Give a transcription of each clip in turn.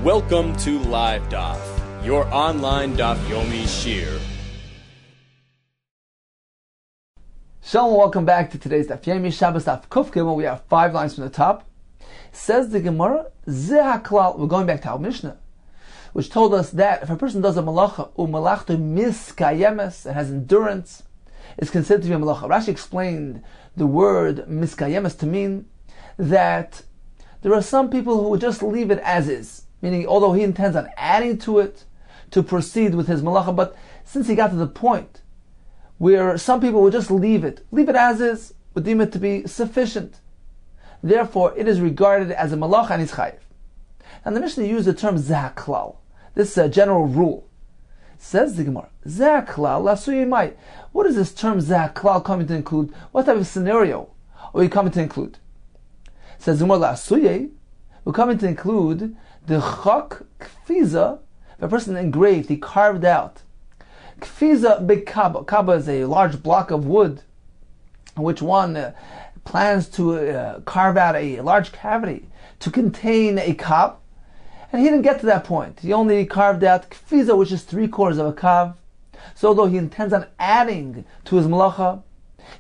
Welcome to LiveDaf, your online Daf Yomi Shiur. Shalom, welcome back to today's Daf Yomi, Shabbos Daf Kuf Gimel. We have 5 lines from the top. Says the Gemara, Zeh HaKlal, we're going back to our Mishnah, which told us that if a person does a malacha, u'malachto miskayemes, it has endurance, it's considered to be a malacha. Rashi explained the word miskayemes to mean that there are some people who would just leave it as is, meaning although he intends on adding to it to proceed with his malacha, but since he got to the point where some people would just leave it as is, would deem it to be sufficient. Therefore, it is regarded as a malacha and is chayiv. And the Mishnah used the term zeh haklal, this general rule. Says the Gemara, zeh haklal lasuyi mai. What is this term zeh haklal coming to include? What type of scenario are we coming to include? Says the Gemara, lasuyi, we're coming to include the chak kfiza, a person engraved, he carved out. Kfiza big kaba. Kaba is a large block of wood in which one plans to carve out a large cavity to contain a kav. And he didn't get to that point. He only carved out kfiza, which is 3/4 of a kav. So although he intends on adding to his malacha,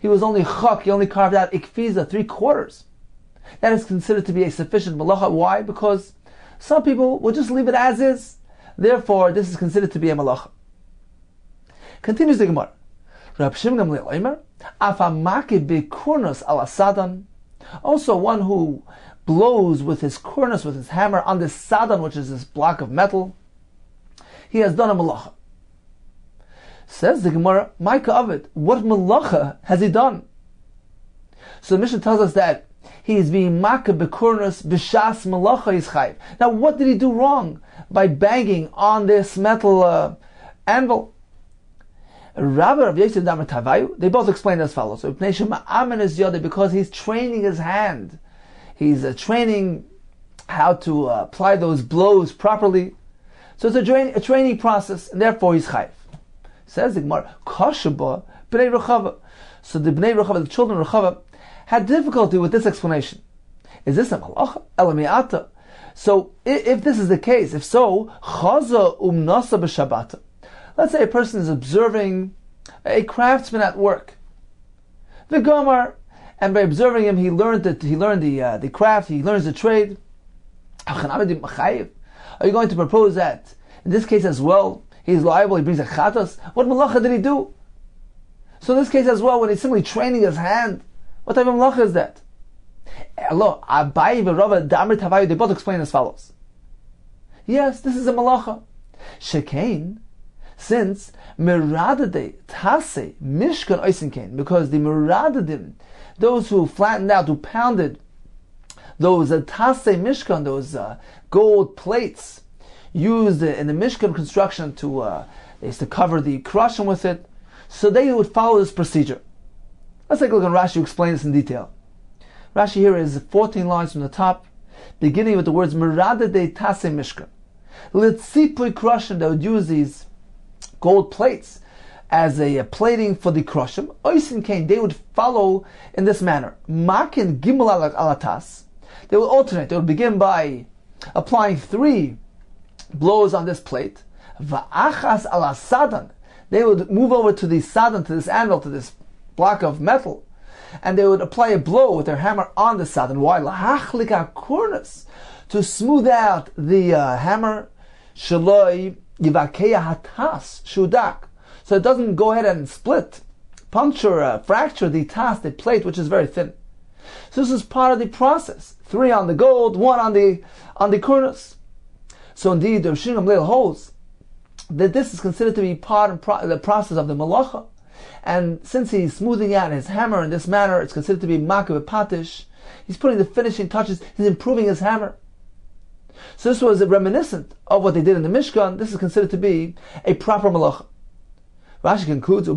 he was only chak, he only carved out a kfiza, 3/4. That is considered to be a sufficient malacha. Why? Because some people will just leave it as is. Therefore, this is considered to be a malacha. Continues the Gemara. Rab Shimon Gamliel Omer, Afamake bekurnos ala sadan. Also, one who blows with his kurnos, with his hammer, on this sadan, which is this block of metal, he has done a malacha. Says the Gemara, Maika Avid, what malacha has he done? So the Mishnah tells us that he is being maka bekurnos b'shas malacha is chayiv. Now, what did he do wrong by banging on this metal anvil? Rabbi Rav Yosef Damar Tavayu, they both explain as follows. So, because he's training his hand, he's training how to apply those blows properly. So it's a training process, and therefore he's chayiv. Says the Gemara, Kashaba b'nei Rechava. So the b'nei Rechava, the children of Rechava, had difficulty with this explanation. Is this a malacha? Elamiata. So if this is the case, if so, chaza umnasa b'shabbat. Let's say a person is observing a craftsman at work. The Gomar, and by observing him, he learned the craft, he learns the trade. Are you going to propose that in this case as well, he's liable, he brings a chatas? What malacha did he do? So in this case as well, when he's simply training his hand, what type of malacha is that? Abai v'Rava Damar Tavayu, they both explain as follows. Yes, this is a malacha. Shekain, since Miradade Tase Mishkan Oisinkain, because the Miradadim, those who flattened out, who pounded those Tase Mishkan, those gold plates used in the Mishkan construction they used to cover the Krashim with it, so they would follow this procedure. Let's take a look at Rashi, who explains this in detail. Rashi here is 14 lines from the top, beginning with the words Miradade Tase Mishkan. Litzipui Krashim, they would use these gold plates as a plating for the Krashim. Oisin Kain, they would follow in this manner. Makin Gimel alatas. They will alternate. They will begin by applying 3 blows on this plate. Va'achas ala sadan. They would move over to the sadan, to this anvil, to this block of metal, and they would apply a blow with their hammer on the sadan. Why? Lahachlika kurnas, to smooth out the hammer. Shaloi yivakeya hatas shudak, so it doesn't go ahead and split, puncture, fracture the tas, the plate, which is very thin. So this is part of the process. 3 on the gold, 1 on the kurnas. So indeed, the Rishon Gamliel holds that this is considered to be part of the process of the malacha. And since he's smoothing out his hammer in this manner, it's considered to be makah patish. He's putting the finishing touches, he's improving his hammer. So this was reminiscent of what they did in the Mishkan. This is considered to be a proper malacha. Rashi concludes,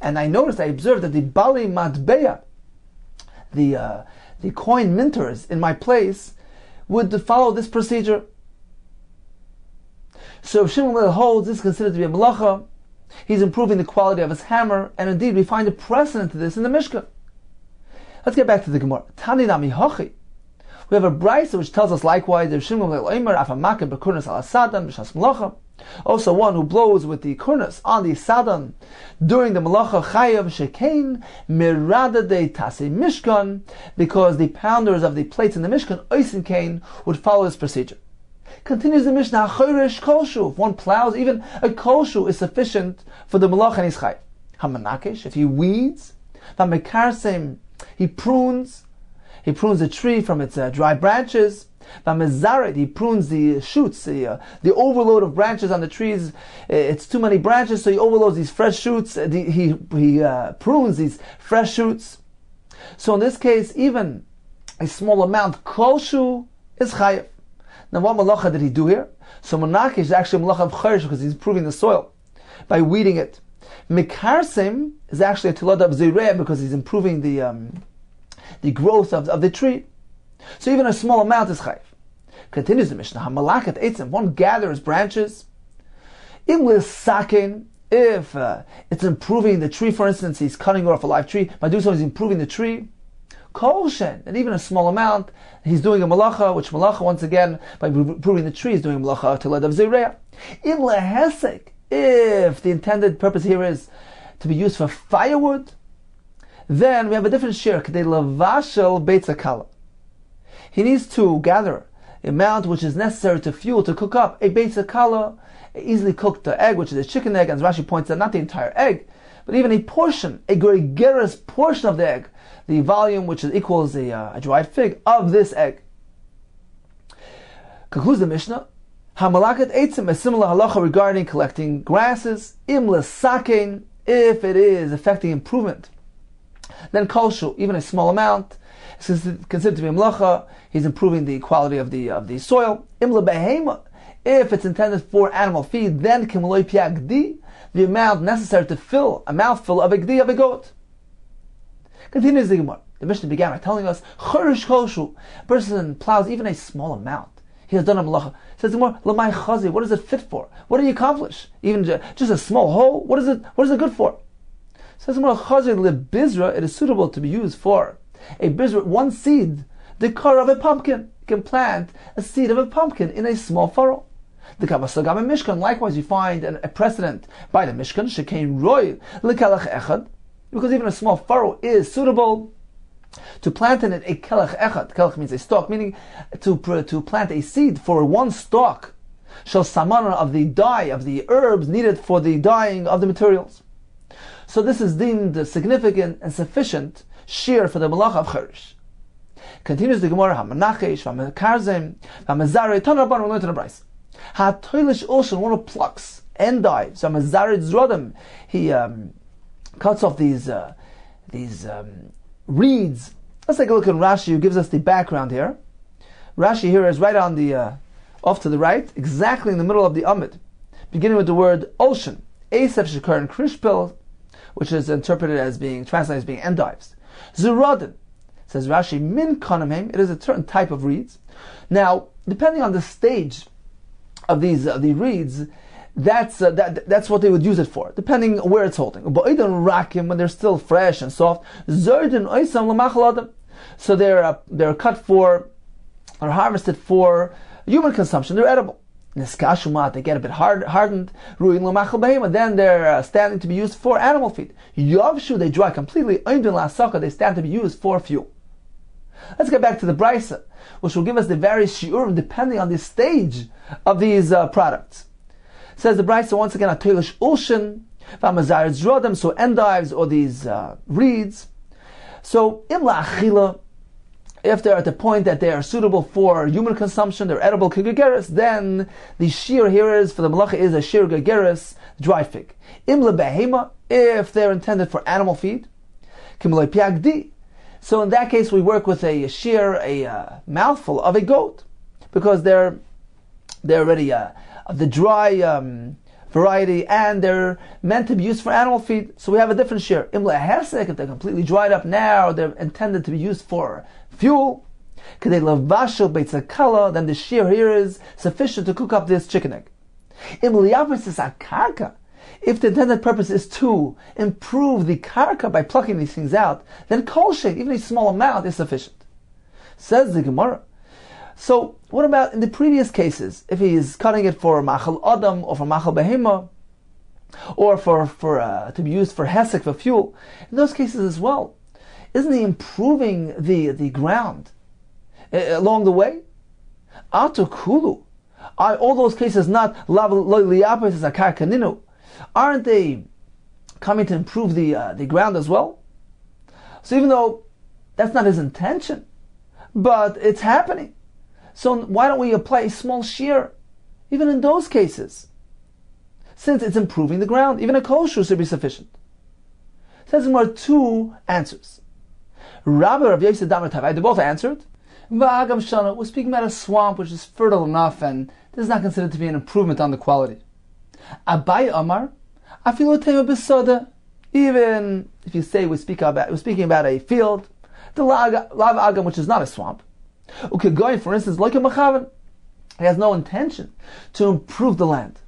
and I observed that the Bali Matbeya, the coin minters in my place, would follow this procedure. So if Shimon holds this is considered to be a malacha, he's improving the quality of his hammer, and indeed we find a precedent to this in the Mishkan. Let's get back to the Gemara. Tani nami hachi. We have a brisa which tells us likewise, also one who blows with the kurnas on the sadan during the malacha chayav shekain mirada de tase mishkan, because the pounders of the plates in the mishkan oisin kain would follow this procedure. Continues the Mishnah, chayrish kolshu, if one plows, even a kolshu is sufficient for the malacha and his chayav. Hamanakish, if he weeds, v'mekarsem, he prunes the tree from its dry branches. V'mezaret, he prunes the shoots, the overload of branches on the trees. It's too many branches, so he overloads these fresh shoots. He prunes these fresh shoots. So in this case, even a small amount, kolshu, is chayav. Now what malacha did he do here? So manakish is actually a malacha of chayrish because he's improving the soil by weeding it. Mekarsim is actually a tilada of zireh because he's improving the growth of the tree. So even a small amount is chayiv. Continues the Mishnah, hamalakat eitzim, one gathers branches. Im lisakin, if it's improving the tree, for instance, he's cutting off a live tree, by doing so he's improving the tree. Kolshen, and even a small amount, he's doing a malacha, which malacha, once again, by improving the tree, is doing malacha tilad of zireh. Im lehesek, if the intended purpose here is to be used for firewood, then we have a different share. K'dei lavashel beitza kala. He needs to gather the amount which is necessary to fuel, to cook up a beitza kala, easily cooked egg, which is a chicken egg, and as Rashi points out, not the entire egg, but even a portion, a gregerous portion of the egg, the volume which equals a dried fig of this egg. Concludes the Mishnah, hamalakat eitzim, a similar halacha regarding collecting grasses, im lesakein, if it is affecting improvement. Then kolshu, even a small amount, is considered to be a melacha. He's improving the quality of the soil. Im lebehema, if it's intended for animal feed, then kimoloi piagdi, the amount necessary to fill a mouthful of a gdi, of a goat. Continues the Gemara. The Mishnah began by telling us, chorish kolshu, a person plows even a small amount. He has done a malacha. Says the Gemara, lamai chazi, what is it fit for? What do you accomplish? Even just a small hole, what is it good for? Says the Gemara, chazi lebizra, it is suitable to be used for a bizra, one seed, the core of a pumpkin. You can plant a seed of a pumpkin in a small furrow. The Kavasagam and Mishkan, likewise you find a precedent by the Mishkan, Shekain Roy, Lekalach Echad, because even a small furrow is suitable to plant in it a kelech echad. Kelech means a stalk, meaning to plant a seed for one stalk. Shall samana, of the dye, of the herbs needed for the dyeing of the materials. So this is deemed significant and sufficient shear for the malacha of cherish. Continues the Gemara, Hamanachesh, Hamakarzem, Hamazare, Tanarban, we learned in the Bryce. Ha-toilish ocean, one who plucks endives, Hamazare Zrodim, he cuts off these reeds. Let's take a look at Rashi, who gives us the background here. Rashi here is right on the, off to the right, exactly in the middle of the Amid, beginning with the word ocean. Asef Shekar and Krishpil, which is interpreted as being, translated as being endives. Zerodin, says Rashi, min kanamim, it is a certain type of reeds. Now, depending on the stage of these the reeds, that's what they would use it for, depending where it's holding. Rakim, when they're still fresh and soft, so they're cut for, or harvested for human consumption. They're edible. Niskashumat, they get a bit hardened. Then they're standing to be used for animal feed. Yavshu, they dry completely. They stand to be used for fuel. Let's get back to the Brisa, which will give us the various shiurim depending on the stage of these products. Says the Brisa once again, Atoilish Ulshin, Vamazar Zrodem, so endives or these reeds. So, Imla Achila, if they're at the point that they are suitable for human consumption, they're edible kegegeres, then the shear here is, for the malacha, is a shear gegeres, dry fig. Imla Behema, if they're intended for animal feed, Kimloi Piagdi. So in that case, we work with a shear, a mouthful of a goat, because they're already of the dry variety, and they're meant to be used for animal feed. So we have a different shear. Imla Hersek, if they're completely dried up now, they're intended to be used for fuel. Kedei lavashel beitzakala, then the shear here is sufficient to cook up this chicken egg. Imla Yapis is akarka. If the intended purpose is to improve the karka by plucking these things out, then kol shein, even a small amount, is sufficient. Says the Gemara, So what about in the previous cases? If he is cutting it for machal adam or for machal behema, or for to be used for hesek, for fuel, in those cases as well, isn't he improving the ground along the way? Atu kulu, are all those cases not lav lo liyapes as a karkaninu? Aren't they coming to improve the ground as well? So even though that's not his intention, but it's happening, so why don't we apply a small shear even in those cases, since it's improving the ground? Even a kosher should be sufficient. Says there are two answers. Rabbi Rav Yosef Damar Tavai, they both answered. V'agam Shana, we're speaking about a swamp which is fertile enough, and this is not considered to be an improvement on the quality. Abai Amar, Afilu Tema Besoda, even if you say we're speaking about a field, the Lav Agam, which is not a swamp. Okay, going for instance, like a Machavan, he has no intention to improve the land.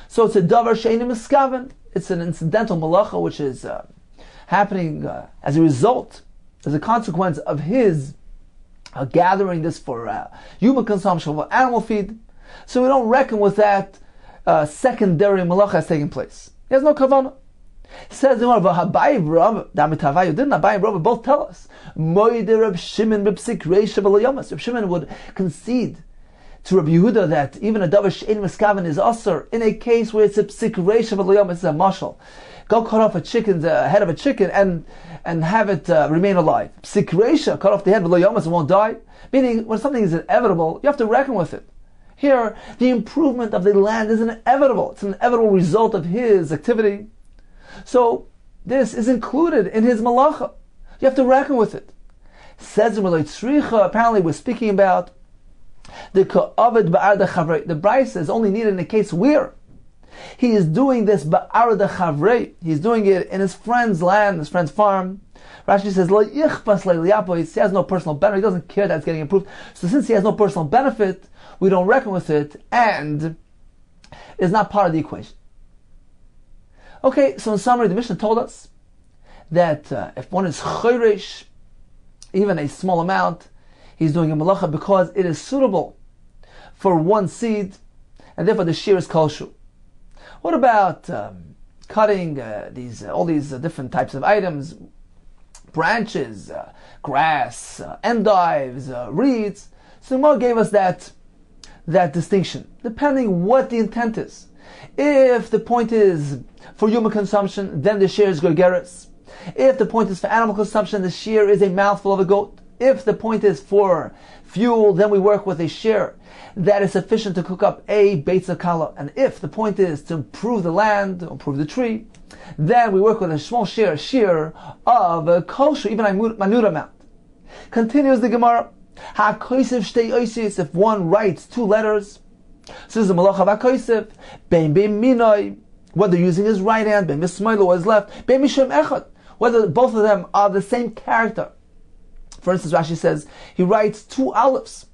So it's a davar she'einu miskaven. It's an incidental malacha which is happening as a result, as a consequence of his gathering this for human consumption, for animal feed. So we don't reckon with that secondary malacha has taken place. He has no kavanah. Says the Gemara, Abai and Rava, didn't Abai and Rava both tell us? Reb Shimon would concede to Rabbi Yehuda that even a davar she'ein miskaven is asur in a case where it's a psik reisha v'lo it's a mashal. Go cut off the head of a chicken and have it remain alive. Psik reisha, cut off the head v'lo it won't die. Meaning, when something is inevitable, you have to reckon with it. Here, the improvement of the land is inevitable. It's an inevitable result of his activity. So, this is included in his malacha. You have to reckon with it. Says in Tzricha, apparently we're speaking about the ka'avid ba'ar de chavrei. The brisa is only needed in a case where he is doing this ba'ar de chavrei. He's doing it in his friend's land, his friend's farm. Rashi says, lo yichpas le'liyapo. He has no personal benefit. He doesn't care that it's getting improved. So since he has no personal benefit, we don't reckon with it, and is not part of the equation. Okay, so in summary, the Mishnah told us that if one is choresh, even a small amount, he's doing a malacha because it is suitable for one seed, and therefore the shear is kosher. What about cutting all these different types of items, branches, grass, endives, reeds? So Gemara gave us that distinction, depending what the intent is. If the point is for human consumption, then the shear is gergeres. If the point is for animal consumption, the shear is a mouthful of a goat. If the point is for fuel, then we work with a shear that is sufficient to cook up a beitza kala. And if the point is to improve the land, improve the tree, then we work with a small shear of a kosher, even a minute amount. Continues the Gemara. If one writes two letters, so this is a malacha v'akosev, bein minoi, whether using his right hand, bein mismoilo or his left, bein mishem echad, whether both of them are the same character. For instance, Rashi says he writes two aleph,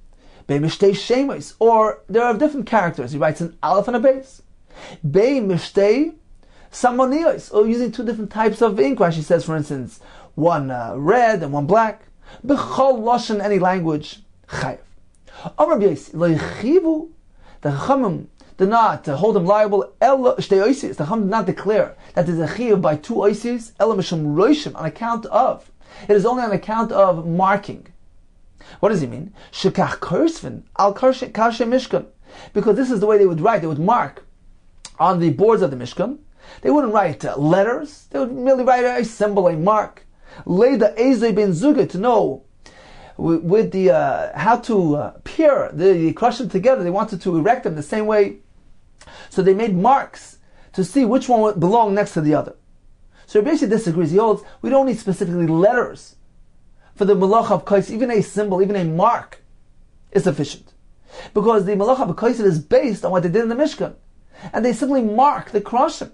bein mishtei shemos, or there are different characters. He writes an aleph and a base. Bein mishtei samonios, or using two different types of ink. Rashi says, for instance, one red and one black. B'chol lashon, any language, chayav. Amar b'yis lo yichivu. The Chachamim did not hold him liable. The Chachamim did not declare that there's a chiyuv by two oisis. Ela mishum roishim, on account of. It is only on account of marking. What does he mean? Shekach korsvin al karshe mishkan. Because this is the way they would write. They would mark on the boards of the Mishkan. They wouldn't write letters. They would merely write a symbol, a mark. Leida ezei ben zuga, to know with the how to pair the crush them together. They wanted to erect them the same way, so they made marks to see which one would belong next to the other. So he basically disagrees. He holds we don't need specifically letters for the malacha of kais. Even a symbol, even a mark, is sufficient, because the malacha of kais is based on what they did in the Mishkan, and they simply mark the krushim.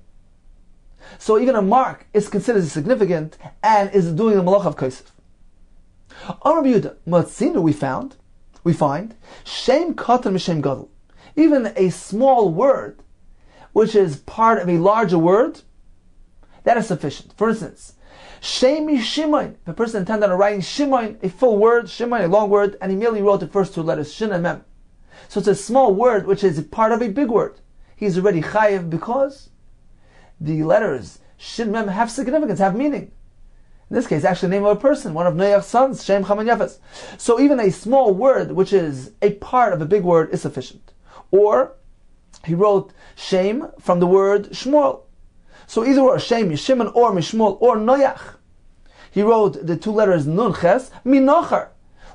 So even a mark is considered significant and is doing the malacha of kais. On Rabbi Yehuda, Matzinu, we find, Shem Katan Mishem Gadol. Even a small word, which is part of a larger word, that is sufficient. For instance, Shemi Shimoin. If a person intended on writing Shimoin, a full word, Shimoin, a long word, and he merely wrote the first two letters, Shin and Mem. So it's a small word which is part of a big word. He's already chayiv because the letters Shin Mem have significance, have meaning. In this case, actually the name of a person, one of Noach's sons, Shem Cham and Yafes. So even a small word, which is a part of a big word, is sufficient. Or he wrote Shem from the word Shmuel. So either or Shem, Yishimon, or Mishmuel, or Noach. He wrote the two letters Nun Ches, Minochar,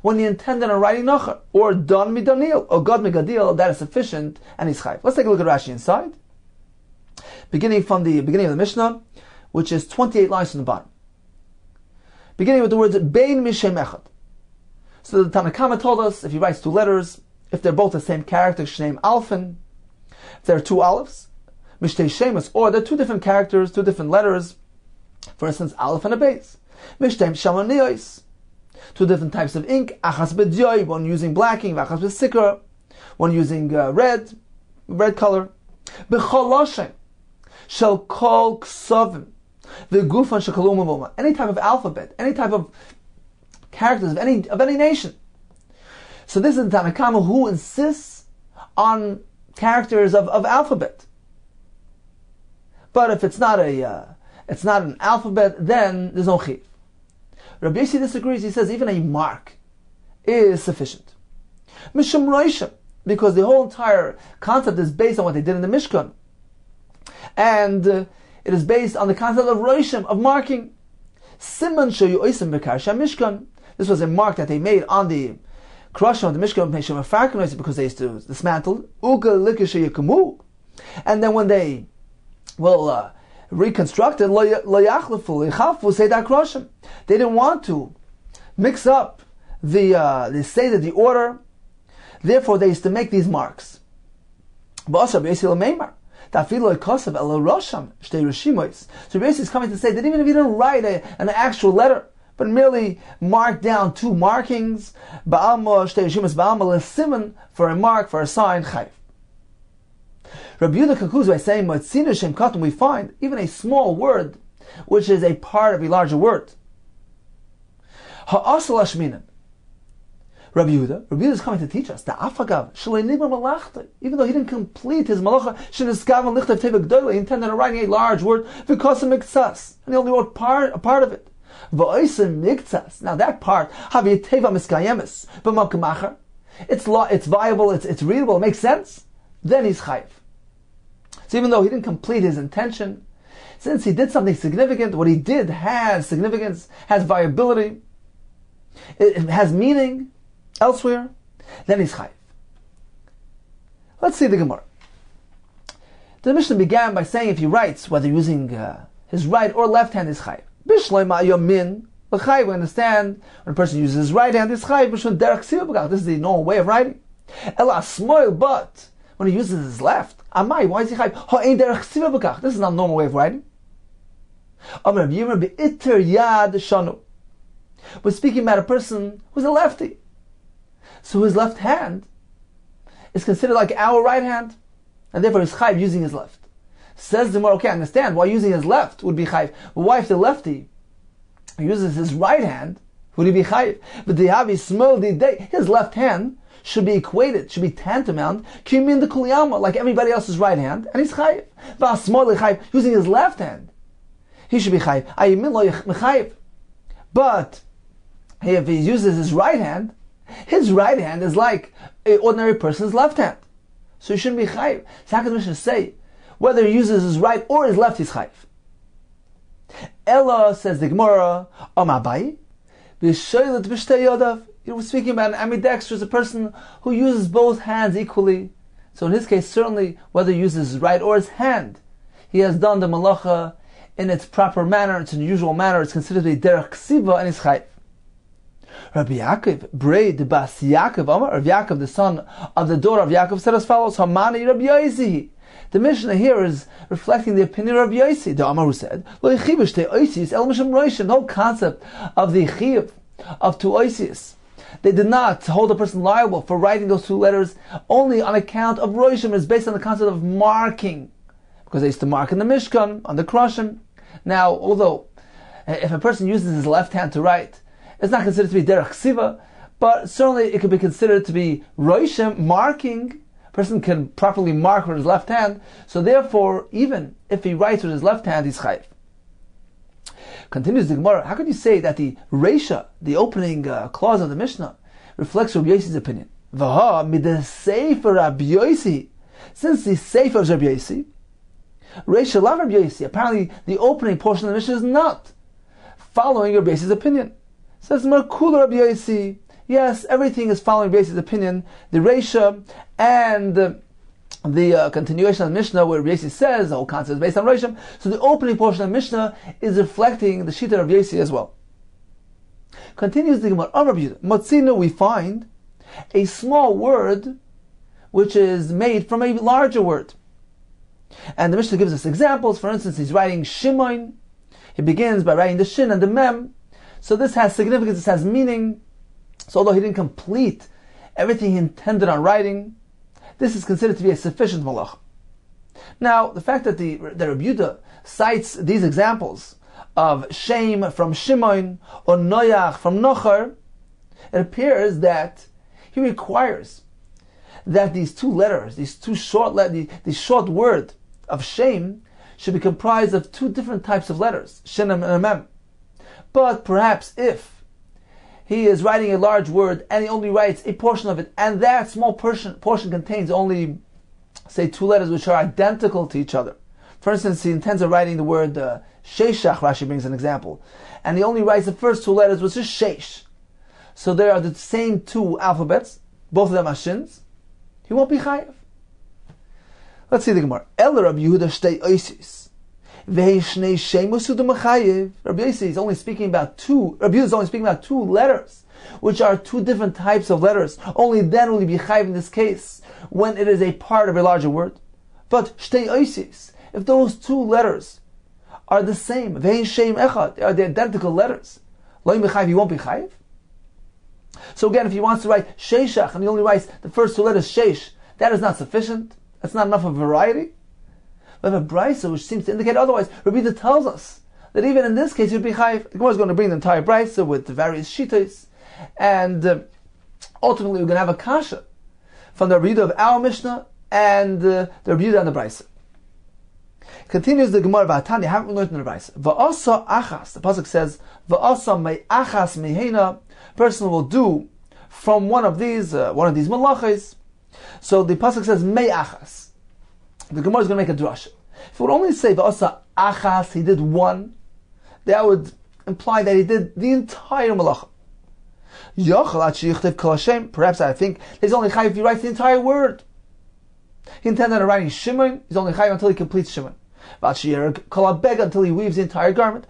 when he intended on writing Nochar, or Don Midoniel, or God Megadil, that is sufficient, and he's chayv. Let's take a look at Rashi inside. Beginning from the beginning of the Mishnah, which is 28 lines from the bottom. Beginning with the words Bein Mishem Echad. So the Tanakama told us, if he writes two letters, if they're both the same character, Shneim Alfin, if there are two olives, Mishtei Shemus, or they're two different characters, two different letters, for instance, Aleph and a Beis. Mishtei Shamaniyos, two different types of ink, Achas B'Dyoy, one using black ink, Achas B'Sikra, one using red color. B'Choloshem, Shel Kol Ksovim, V'Gufan Shekalum Avoma, any type of alphabet, any type of characters of any nation. So this is the Tanakama who insists on characters of alphabet. But if it's not an alphabet, then there's no chiv. Rabbi Yossi disagrees. He says even a mark is sufficient. Mishum Roishim, because the whole entire concept is based on what they did in the Mishkan, and it is based on the concept of Roishim, of marking. Siman Shoyu Oisim Bekarsha Mishkan. This was a mark that they made on the crushing of the Mishkan because they used to dismantle. And then when they will reconstruct it, they didn't want to mix up the seder, the order. Therefore, they used to make these marks. So basically is coming to say that even if you didn't write an actual letter, but merely mark down two markings, for a mark, for a sign, chayv. Rabbi Yehuda concludes by saying, we find even a small word, which is a part of a larger word. Rabbi Yehuda is coming to teach us that even though he didn't complete his malacha, he intended on writing a large word, and he only wrote a part of it. Now that part, it's viable, it's readable, it makes sense, then he's chayiv. So even though he didn't complete his intention, since he did something significant, what he did has significance, has viability, it has meaning elsewhere, then he's chayiv. Let's see the Gemara. The Mishnah began by saying if he writes, whether using his right or left hand, is chayiv. Bishloima yomin, l'chayiv, we understand when a person uses his right hand, is chayiv, b'shon derech sivah. This is the normal way of writing. Ela smoil, but when he uses his left, amai, why is he chayiv? Ha'ein derech sivah. This is not a normal way of writing. Amar Rav Yirmiyah be'iter yad shanu. We're speaking about a person who's a lefty. So his left hand is considered like our right hand, and therefore he's chayiv using his left. Says the Gemara, okay, I understand why using his left would be chayiv. But why if the lefty uses his right hand, would he be chayiv? But the Havi smell the day, his left hand should be equated, should be tantamount, kimin the kuliyama, like everybody else's right hand, and he's chayiv. V'asmol chayiv, using his left hand, he should be chayiv. Ayimin lo chayiv. But if he uses his right hand is like an ordinary person's left hand. So he shouldn't be chayiv. So how can the Mishnah say whether he uses his right or his left, he's chayiv? Ella, says the Gemara, Amabai, B'shoylet b'shtei yodav. We're speaking about an ambidextrous, a person who uses both hands equally. So in his case, certainly, whether he uses his right or his hand, he has done the malacha in its proper manner, its unusual manner. It's considered a derech ksiva, and he's chayiv. Rabbi Yaakov, Brei de Bas Yaakov, Amar, Rabbi Yaakov, the son of the daughter of Yaakov, said as follows: Hamani Rabbi Yossi. The Mishnah here is reflecting the opinion of Rabbi Yossi, the Amar who said, Lo yichiv shtei oisius el mishum roishim. The whole concept of the chiv of two oisius, they did not hold a person liable for writing those two letters only on account of roishim. It's based on the concept of marking, because they used to mark in the Mishkan on the Krushim. Now, although If a person uses his left hand to write, it's not considered to be derech ksiva, but certainly it could be considered to be roishim, marking. A person can properly mark with his left hand, so therefore, even if he writes with his left hand, he's chayiv. Continues the Gemara, how could you say that the Reisha, the opening clause of the Mishnah, reflects Rabbi Yossi's opinion? Vaha mid Sefer Rabbi Yossi. Since the Sefer of Rabbi Yossi, Reisha la Rabbi Yossi, apparently the opening portion of the Mishnah is not following Rabbi Yossi's opinion. Says Merkul Rabbi Yossi. Yes, everything is following Rabbi Yossi's opinion. The Reisha and the continuation of the Mishnah, where Rabbi Yossi says the whole concept is based on Reishim. So the opening portion of the Mishnah is reflecting the Shita of Rabbi Yossi as well. Continues the Gemara. Motzino, we find a small word which is made from a larger word. And the Mishnah gives us examples. For instance, he's writing Shimon. He begins by writing the Shin and the Mem. So this has significance, this has meaning. So although he didn't complete everything he intended on writing, this is considered to be a sufficient malach. Now, the fact that the Rabbi Yehuda cites these examples of Shem from Shimon or Noach from Nochar, it appears that he requires that these two letters, the short word of Shem, should be comprised of two different types of letters, Shin and Mem. But perhaps if he is writing a large word and he only writes a portion of it, and that small portion contains only, say, two letters which are identical to each other. For instance, he intends on writing the word Sheshach, Rashi brings an example, and he only writes the first two letters, which is Shesh. So they are the same two alphabets, both of them are shins. He won't be chayiv. Let's see the Gemara. El Rabbi Yehuda shtei oisis. Rabbi Yossi is only speaking about two. Rabbi Yehuda is only speaking about two letters, which are two different types of letters. Only then will he be chayiv in this case, when it is a part of a larger word. But shtei oisis, if those two letters are the same, vein shem echad, they are the identical letters, lo yim b'chayiv, he won't be chayiv. So again, if he wants to write sheshach and he only writes the first two letters shesh, that is not sufficient. That's not enough of variety. We have a brisa which seems to indicate otherwise. Rabbi Yehuda tells us that even in this case, you'd be chayiv. The Gemara is going to bring the entire brisa with the various shitas, and ultimately we're going to have a kasha from the Rabbi Yehuda of our Mishnah and the Rabbi Yehuda and the brisa. Continues the Gemara V'atani, haven't we learned in the brisa? V'asa achas. The pasuk says, "V'asa mei achas mihena." Person will do from one of these malachas. So the pasuk says mei achas. The Gemara is going to make a drasha. If it would only say v'asa achas, he did one, that would imply that he did the entire malacha. Perhaps I think he's only chayiv if he writes the entire word. He intended on writing Shimon, he's only chayiv until he completes Shimon. Until he weaves the entire garment.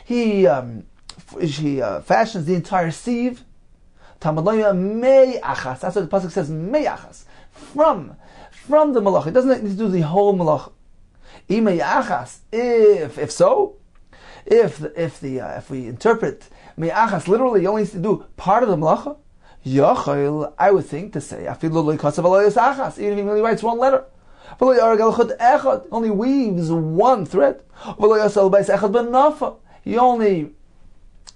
He fashions the entire sieve. That's what the pasuk says, mei achas, from the malach. It doesn't need to do the whole malach. If we interpret mei achas literally, you only need to do part of the malacha. I would think to say, even if he only writes one letter, only weaves one thread. He only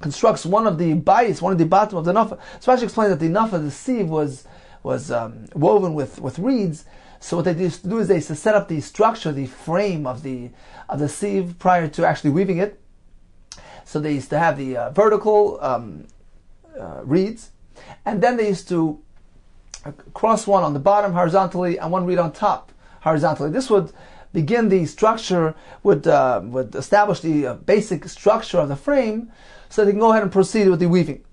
constructs one of the bayis, one of the bottom of the nafa. So Rashi explained that the nafa, the sieve, was woven with reeds. So what they used to do is they used to set up the structure, the frame of the sieve prior to actually weaving it. So they used to have the vertical reeds, and then they used to cross one on the bottom horizontally and one reed on top horizontally. This would begin the structure, would establish the basic structure of the frame, so they can go ahead and proceed with the weaving.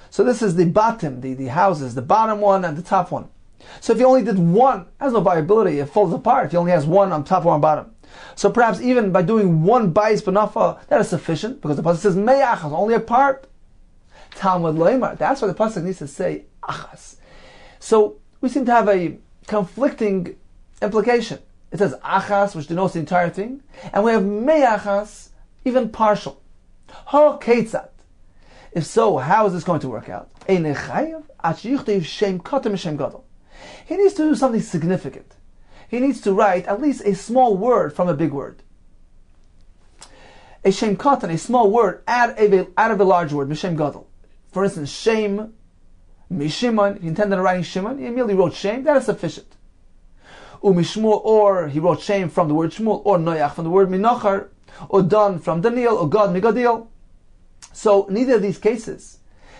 So this is the bottom, the houses, the bottom one and the top one. So if you only did one, it has no viability, it falls apart if you only has one on top, one on bottom. So perhaps even by doing one bayis b'nafa, that is sufficient, because the pasuk says mei achas, only a part. Talmud loymar, that's why the pasuk needs to say achas. So we seem to have a conflicting implication. It says achas, which denotes the entire thing, and we have mei achas, even partial. Ha ketzat. If so, how is this going to work out? He needs to do something significant. He needs to write at least a small word from a big word. a shem katan, a small word, out of a large word, mishem gadol. For instance, shem, mishimon, if he intended on writing Shimon, he immediately wrote shem, that is sufficient. Umishmul, or he wrote shem from the word Shmuel, or noyach from the word minachar, or dan from Daniel, or gad migadil. So, in neither of these cases,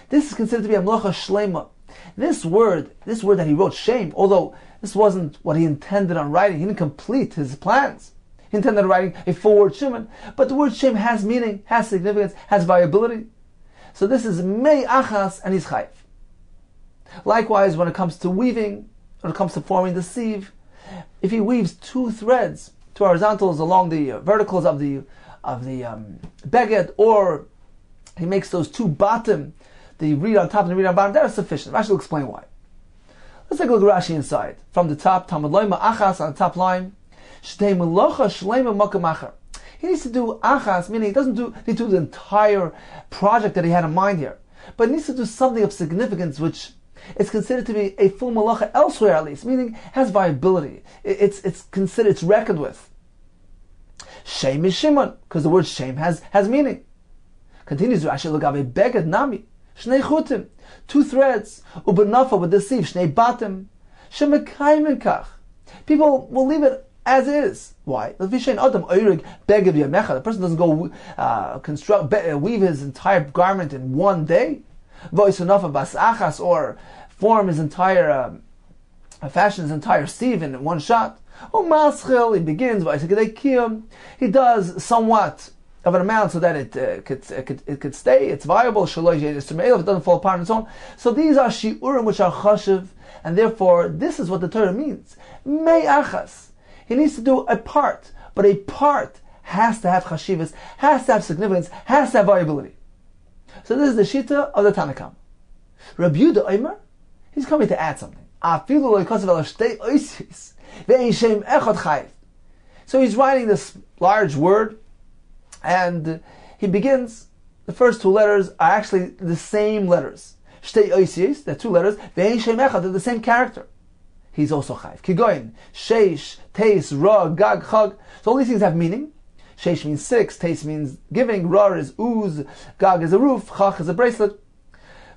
this is considered to be a melacha shlema. This word that he wrote shem, although this wasn't what he intended on writing, he didn't complete his plans. He intended on writing a full word Shimon, but the word shem has meaning, has significance, has viability. So this is mei achas and he's chayiv. Likewise, when it comes to weaving, when it comes to forming the sieve, if he weaves two threads, two horizontals along the verticals of the beged, or he makes those two bottom, the reed on top and the reed on bottom, that is sufficient. Rashi will explain why. Let's take a look at Rashi inside. From the top, Tamad Loima Achas on the top line, Shtei Melocha Shleima Makam Achar. He needs to do Achas, meaning he doesn't need to do the entire project that he had in mind here, but he needs to do something of significance which is considered to be a full Malacha elsewhere at least, meaning has viability. It's considered, it's reckoned with. Shem is Shimon, because the word Shem has meaning. Continues Rashi, look, Ave Beged Nami, Shnei Chutim, two threads, Ubenafa with the sieve, Shnei Batim, Shemekayim Kach. People will leave it as is. Why? The person doesn't go weave his entire garment in one day, or form his entire fashion his entire sieve in one shot. He begins, he does somewhat of an amount so that it could stay, it's viable, if it doesn't fall apart and so on. So these are shiurim which are chashiv, and therefore this is what the Torah means. Mei achas. He needs to do a part, but a part has to have chashivas, has to have significance, has to have viability. So this is the shita of the Tanakam. Rabbi Yehuda Omer, he's coming to add something. So he's writing this large word, and he begins, the first two letters are actually the same letters. Shtei oisis, they're two letters, they're the same character. He's also chayiv. Kigoyin, sheish, teis, ra, gag, chag. So all these things have meaning. Sheish means 6, teis means giving, ra is ooze, gag is a roof, chag is a bracelet.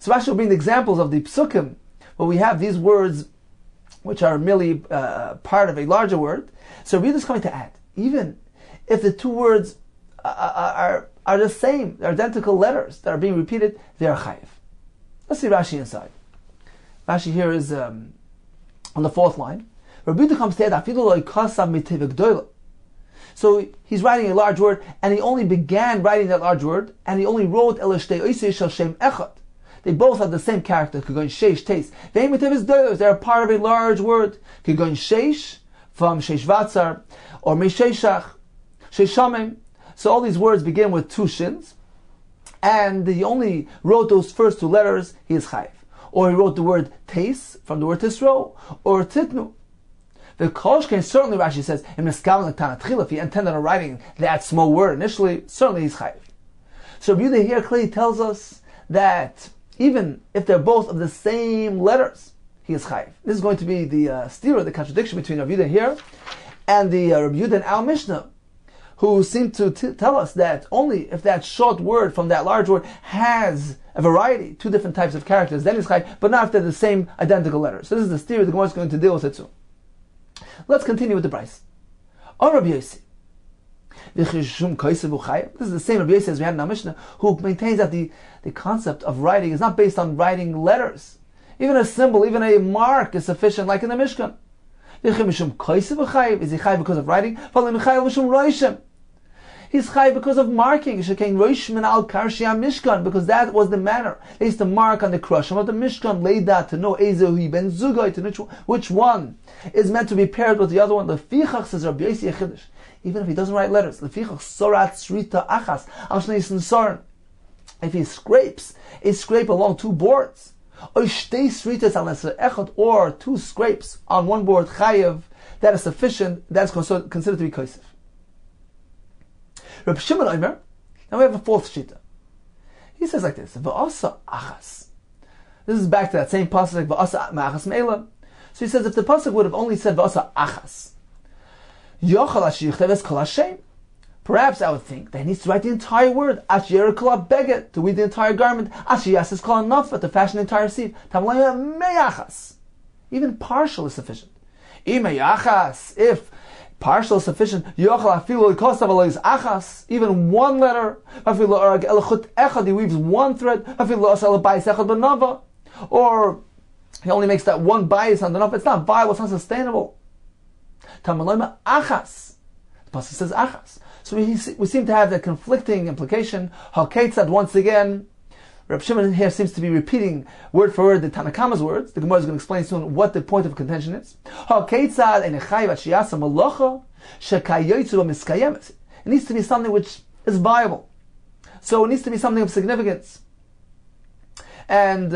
So Rashi will bring the examples of the psukim, where we have these words which are merely part of a larger word. So Rabbi is coming to add, even if the two words are the same, they're identical letters that are being repeated, they are chayiv. Let's see Rashi inside. Rashi here is on the fourth line. Rabbi comes to add, so he's writing a large word, and he only began writing that large word, and he only wrote they both have the same character. They're part of a large word. From sheish vatzar, or mesheshach, sheshamim. So all these words begin with two shins, and he only wrote those first two letters, he is chayiv. Or he wrote the word teis from the word tisro, or titnu. The Kolshkein, certainly Rashi says, if he intended on writing that small word initially, certainly he's chayiv. So Rabbi Yehuda here clearly tells us that even if they're both of the same letters, he is chayiv. This is going to be the stira, the contradiction between Rabbi Yehuda here and the Rabbi Yehuda and Al Mishnah, who seem to tell us that only if that short word from that large word has a variety, two different types of characters, then it's chayiv, but not if they're the same identical letters. So this is the stira the Gemara is going to deal with it soon. Let's continue with the Bryce. On Rabbi Yossi, this is the same Rabbi Yossi as we had in our Mishnah, who maintains that the concept of writing is not based on writing letters. Even a symbol, even a mark is sufficient, like in the Mishkan. Is he chayiv because of writing? He's chayiv because of marking, because that was the manner. They used to mark on the krushim of the Mishkan, leida, to know ezehu ben zugay, to know which one is meant to be paired with the other one. Lefichach, says Rabbi Yossi Yechidish, even if he doesn't write letters, lefichach sorat srita achas al shnei sinsaron. If he scrapes a scrape along two boards, or two scrapes on one board, chayiv, that is sufficient, that is considered to be kaisif. Reb Shimon Omer, now we have a fourth shita. He says like this, V'asa achas. This is back to that same pasuk, V'asa ma'achas me'ela. So he says, if the pasuk would have only said V'asa achas, Yochal ha'shichteh es kol hashem, Perhaps I would think that he needs to write the entire word, Asher Kala Beget, to weave the entire garment, Asher Yasis Kala Nafa, to fashion the entire sieve. Even partial is sufficient. If partial is sufficient, even one letter, he weaves one thread, or he only makes that one bias on the nafa. It's not viable, it's not sustainable. The Pasuk says achas. So we seem to have that conflicting implication. Hakeitzad, once again, Reb Shimon here seems to be repeating word for word the Tanakama's words. The Gemara is going to explain soon what the point of contention is. It needs to be something which is viable. So it needs to be something of significance. And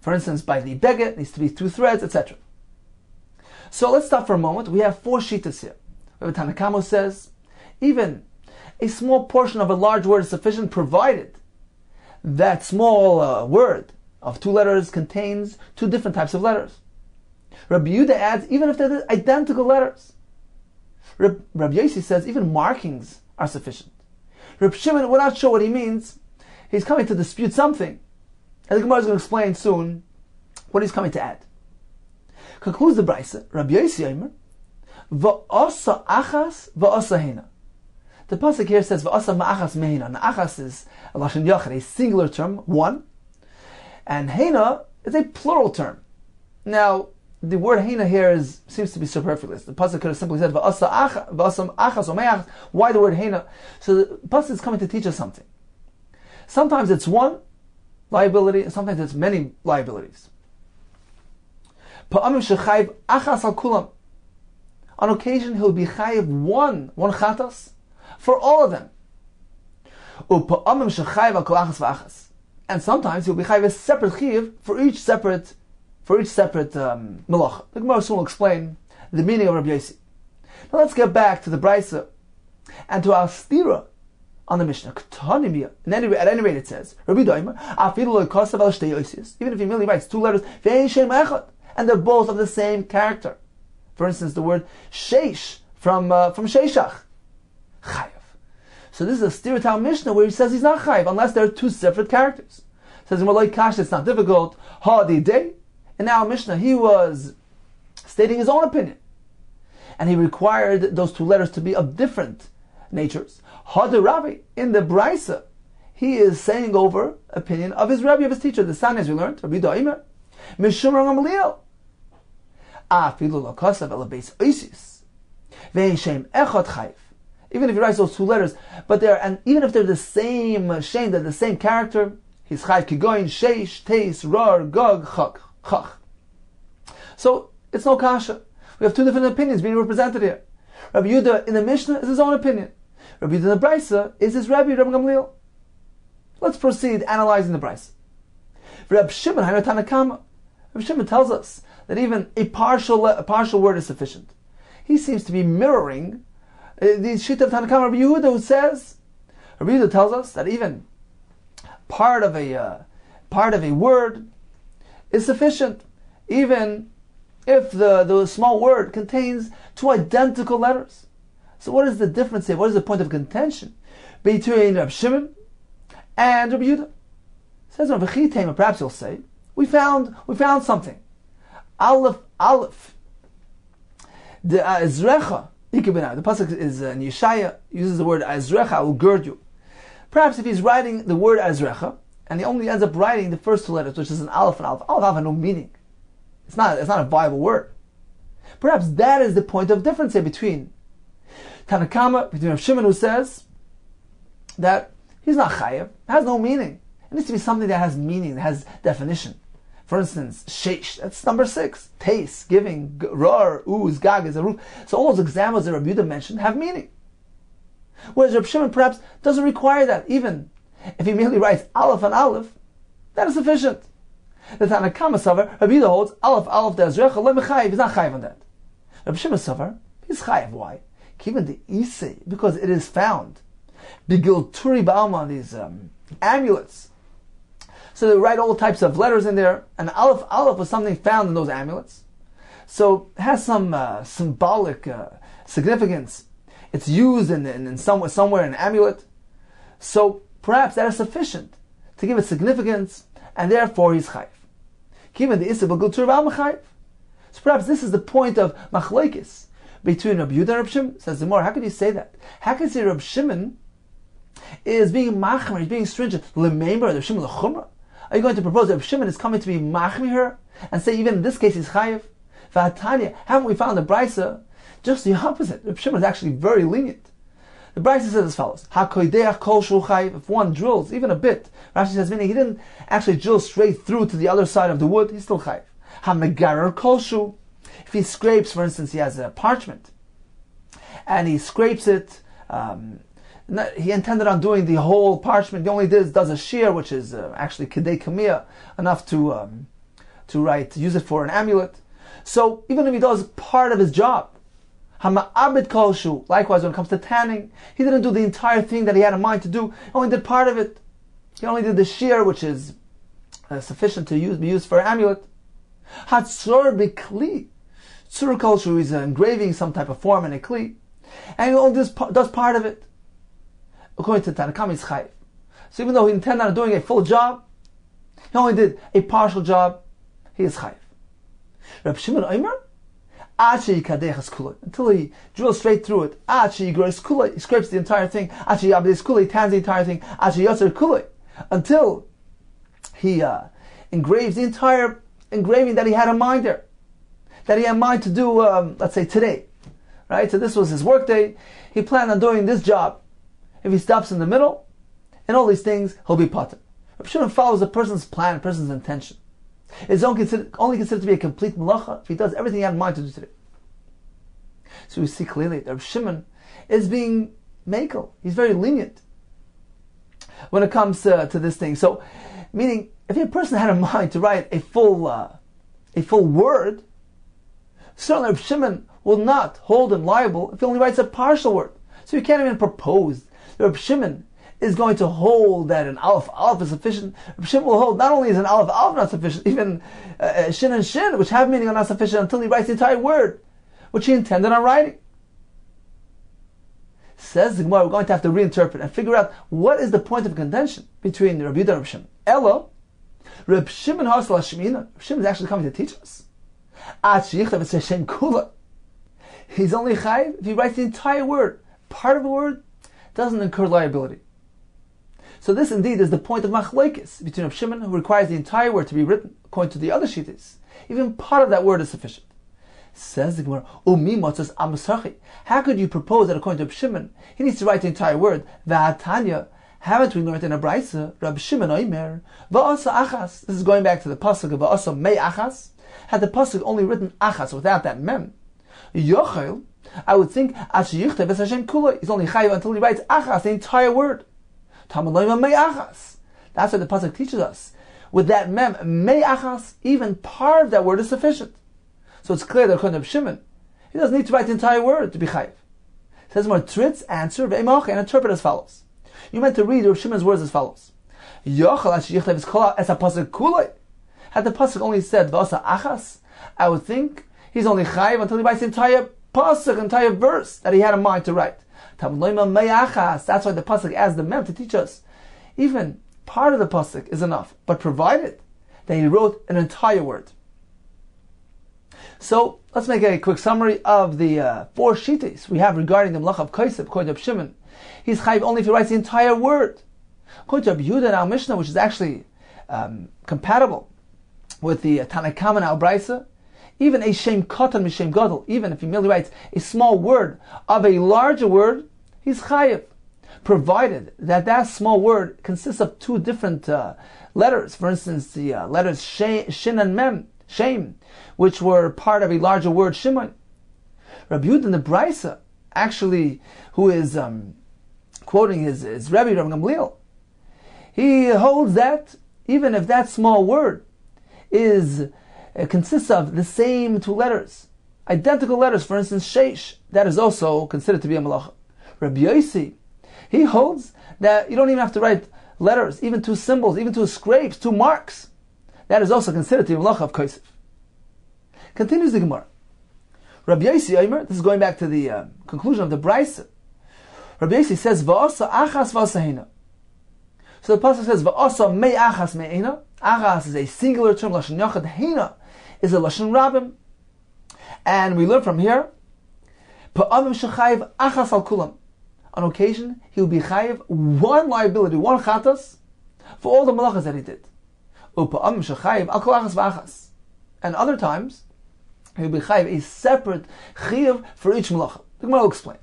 for instance, by the beget, it needs to be 2 threads, etc. So let's stop for a moment. We have 4 shittas here. We have a Tanakama says, even a small portion of a large word is sufficient, provided that small word of 2 letters contains 2 different types of letters. Rabbi Yehuda adds, even if they're identical letters. Rabbi Yossi says, even markings are sufficient. Rabbi Shimon, we're not sure what he means. He's coming to dispute something. And the Gemara is going to explain soon what he's coming to add. Concludes the Brisa, Rabbi Yossi Omer, Va'asa achas va'asa hena. The pasuk here says va'asa ma'achas mehena. Now achas is a lashon yachid, a singular term, one, and hena is a plural term. Now the word hena here seems to be superfluous. The pasuk could have simply said va'asa achas or me'achas. Why the word hena? So the pasuk is coming to teach us something. Sometimes it's one liability, and sometimes it's many liabilities. Pa'amim shechayiv achas al kulam. On occasion, he'll be chayiv one chatas for all of them. And sometimes he'll be chayiv a separate chayiv for each separate melacha. The Gemara soon will explain the meaning of Rabbi Yossi. Now let's get back to the Brisa and to our stira on the Mishnah. At any rate, it says Rabbi Doimer, even if he merely writes 2 letters, and they're both of the same character. For instance, the word sheish from sheishach, chayiv. So this is a stira Mishnah where he says he's not chayiv unless there are 2 separate characters. It says in Malay Kash, it's not difficult. Hadi day. In our Mishnah, he was stating his own opinion, and he required those 2 letters to be of different natures. Hadi Rabbi, in the Brisa, he is saying over opinion of his Rabbi, of his teacher, the San, as we learned, Rabbi Doimer, Mishum Gamliel. Even if he writes those 2 letters, but even if they're the same shame, they're the same character, he's chayv kigoyin, sheish, teis, rar, gog, chach. So it's no kasha. We have 2 different opinions being represented here. Rabbi Yehuda in the Mishnah is his own opinion. Rabbi Yehuda in the Brisa is his Rabbi, Rabbi Gamliel. Let's proceed analyzing the Brisa. Rabbi Shimon Tanakama. Rabbi Shimon tells us that even a partial word is sufficient. He seems to be mirroring the shita of Tanakama Rabbi Yehuda, who says, Rabbi Yehuda tells us that even part of a word is sufficient, even if the small word contains 2 identical letters. So what is the difference here? What is the point of contention between Rabbi Shimon and Rabbi Yehuda? Says Rabbi Chitema, perhaps you'll say, we found something. Aleph. The Azrecha. The pasuk is in Yeshaya, uses the word Azrecha, I will gird you. Perhaps if he's writing the word Azrecha, and he only ends up writing the first 2 letters, which is an Aleph and Aleph. Aleph have no meaning. It's not a viable word. Perhaps that is the point of difference here between Tanakama, between Rav Shimon, who says that he's not chayev, has no meaning. It needs to be something that has meaning, that has definition. For instance, sheish, that's number 6. Taste, giving, rar, ooze, gag is a root. So all those examples that Rabbi Yehuda mentioned have meaning. Whereas Rabbi Shimon perhaps doesn't require that. Even if he merely writes Aleph and Aleph, that is sufficient. The Tanakama Savar, Rabbi Yehuda holds Aleph, Aleph, De'azrecha, le mechayiv, he's not chayiv on that. Rabbi Shimon Savar, he's chayiv. Why? Given the Isei, because it is found. Bigil Turi Ba'alma, these amulets. So they write all types of letters in there, and Aleph was something found in those amulets. So it has some symbolic significance it's used in somewhere in an amulet. So perhaps that is sufficient to give it significance, and therefore he's chayiv. Given the issa b'gultur v'al so perhaps this is the point of machlokes between Rabbi Yehuda and Rabbi Shimon. Says the Gemara, how could you say that? How could you say Rabbi Shimon is being machmer, he's being stringent? L'meimer, Rabbi Shimon l'chumra. Are you going to propose that Rabbi Shimon is coming to be machmer here and say even in this case he's chayiv? V'atanya, haven't we found the brisa just the opposite? Rabbi Shimon is actually very lenient. The brisa says as follows: Hakodeach kol shu chayiv. If one drills even a bit, Rashi says, meaning he didn't actually drill straight through to the other side of the wood, he's still chayiv. Hamegarer kol shu. If he scrapes, for instance, he has a parchment, and he scrapes it. He intended on doing the whole parchment. He only does a shear, which is actually kedei kamiyah, enough to use it for an amulet. So even if he does part of his job, hama'abed kol shu. Likewise, when it comes to tanning, he didn't do the entire thing that he had in mind to do. He only did part of it. He only did the shear, which is sufficient to be used for an amulet. Hatzor b'kli. Tzur kol shu is engraving some type of form in a kli, and he only does part of it. According to Tanakam, he's chayiv. So even though he intended on doing a full job, he only did a partial job, he is chayiv. Reb Shimon Omer, until he drills straight through it, he scrapes the entire thing, he tans the entire thing, until he engraves the entire engraving that he had in mind there, that he had in mind to do, let's say today, right? So this was his work day. He planned on doing this job. If he stops in the middle, and all these things, he'll be pater. Reb Shimon follows a person's plan, a person's intention. It's only considered to be a complete malacha if he does everything he had in mind to do today. So we see clearly that Reb Shimon is being makel. He's very lenient when it comes to this thing. So, meaning, if a person had in mind to write a full word, certainly Reb Shimon will not hold him liable if he only writes a partial word. So you can't even propose that Reb Shimon is going to hold that an aleph is sufficient. Reb Shimon will hold not only is an aleph not sufficient, even shin and shin, which have meaning, are not sufficient until he writes the entire word, which he intended on writing. Says the Gemara, we're going to have to reinterpret and figure out what is the point of contention between Rabbi Yehuda and Reb Shimon. Elo, Reb Shimon Hasal Hashemina. Reb Shimon is actually coming to teach us. He's only chayiv if he writes the entire word. Part of the word doesn't incur liability. So this indeed is the point of machlokes between Reb Shimon, who requires the entire word to be written, according to the other shittas. Even part of that word is sufficient. Says the Gemara, Umi motzas amasachi. How could you propose that according to Reb Shimon, he needs to write the entire word? Va'atanya, haven't we learned in a brisa, Reb Shimon oimer, va'asa achas. This is going back to the pasuk of va'asa mei achas. Had the pasuk only written achas without that mem, yochel, I would think he's only chayiv until he writes achas, the entire word. That's what the pasuk teaches us. With that mem, mei achas, even part of that word is sufficient. So it's clear that according to Reb Shimon, he doesn't need to write the entire word to be chayiv. It says more Tritz answer ve'imach and interpret as follows. You meant to read Reb Shimon's words as follows. Yochel as a pasuk kulay. Had the pasuk only said v'asa achas, I would think he's only chayiv until he writes the entire pasuk, entire verse that he had in mind to write. That's why the pasuk adds the mem to teach us. Even part of the pasuk is enough, but provided that he wrote an entire word. So let's make a quick summary of the 4 shittas we have regarding the melacha of Kaiseb. According to Reb Shimon, he's chayiv only if he writes the entire word. According to Reb Yehuda and our Mishnah, which is actually compatible with the Tanakam and our Brisa, even a shem katan mishem gadol, even if he merely writes a small word of a larger word, he's chayiv, provided that that small word consists of 2 different letters. For instance, the letters shin and mem, shem, which were part of a larger word, shimon. Rabbi Yehuda in the Brisa, actually, who is quoting his Rebbe, Rabbi Gamliel, he holds that even if that small word consists of the same 2 letters, identical letters, for instance, sheish, that is also considered to be a malacha. Rabbi Yossi, he holds that you don't even have to write letters, even 2 symbols, even 2 scrapes, 2 marks. That is also considered to be a malacha of Kaisef. Continues the Gemara. Rabbi Yossi Omer, this is going back to the conclusion of the Brisa. Rabbi Yossi says, Va'asa achas v'asa heina. So the pasuk says, Va'asa me achas me heina. Achas is a singular term, lashon yachad. Heina is a lashon rabim. And we learn from here, Pa'avim shechayiv achas al kulam. On occasion, he will be chayiv one liability, one chatas, for all the malachas that he did. Upa'avim shechayiv al kol achas v'achas. And other times, he will be chayiv a separate chayiv for each malacha. The Gemara will explain.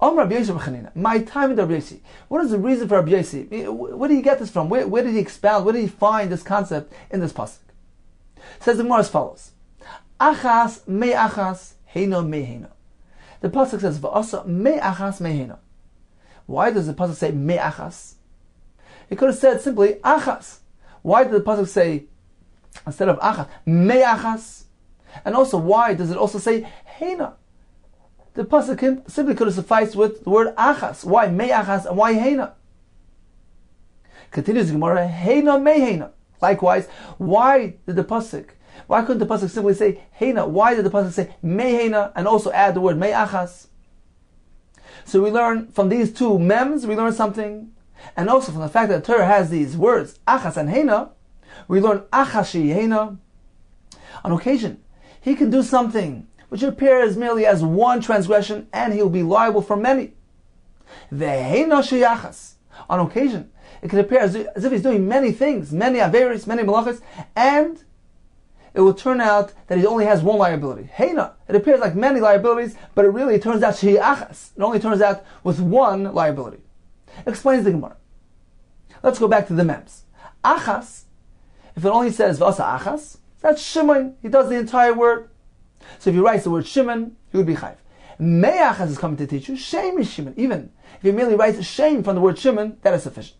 Rabbi Yossi b'chanina. My time in Rabbi Yossi. What is the reason for Rabbi Yossi? Where did he get this from? Where did he expound? Where did he find this concept in this pasuk? Says the Gemara as follows: Achas me achas heina me heina. The pasuk says va'asa me achas me heina. Why does the pasuk say me achas? It could have said simply achas. Why did the pasuk say instead of achas me achas? And also, why does it also say heina? The pasuk simply could have sufficed with the word achas. Why me achas and why heina? Continues the Gemara, heina me heina. Likewise, why couldn't the pasuk simply say heina? Why did the pasuk say me heina and also add the word me achas? So we learn from these two mems, we learn something, and also from the fact that the Torah has these words achas and heina, we learn achashi heina. On occasion, he can do something which appears merely as one transgression, and he will be liable for many. Ve'heina sheyachas. On occasion, it can appear as if he's doing many things, many averis, many malachas, and it will turn out that he only has one liability. Heina. It appears like many liabilities, but it really turns out sheyachas. It only turns out with one liability. Explains the Gemara. Let's go back to the mems. Achas, if it only says v'asa achas, that's Shimon. He does the entire word. So if he writes the word Shimon, he would be chayiv. Me'achas is coming to teach you. Shame is Shimon. Even if he merely writes shame from the word Shimon, that is sufficient.